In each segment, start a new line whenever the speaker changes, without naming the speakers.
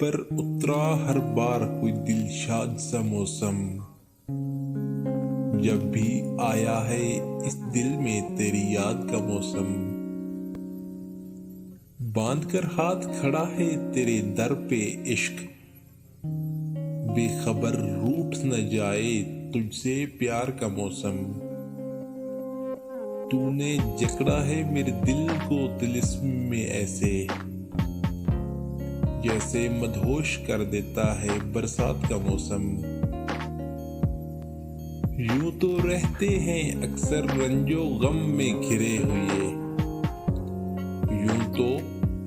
पर उतरा हर बार कोई दिलशाद सा मौसम। जब भी आया है इस दिल में तेरी याद का मौसम, बांध कर हाथ खड़ा है तेरे दर पे इश्क, बेखबर रूठ न जाए तुझसे प्यार का मौसम। तूने जकड़ा है मेरे दिल को तिलिस्म में ऐसे, जैसे मदहोश कर देता है बरसात का मौसम। यूं तो रहते हैं अक्सर रंजो गम में घिरे हुए, यूं तो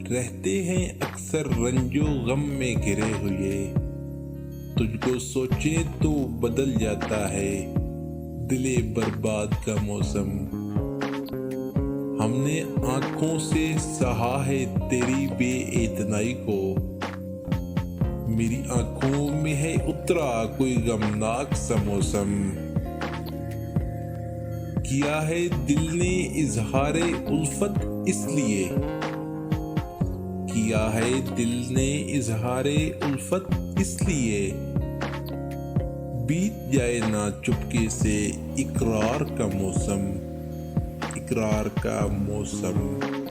रहते हैं अक्सर रंजो गम में घिरे हुए। तुझको सोचे तो बदल जाता है दिले बर्बाद का मौसम। हमने आंखों से सहा है तेरी बेइतनाई को, मेरी आंखों में है उतरा कोई गमनाक सा मौसम। किया है दिल ने इजहारे उल्फत इसलिए, किया है दिल ने इजहारे उल्फत इसलिए, बीत जाए ना चुपके से इकरार का मौसम, इकरार का मौसम।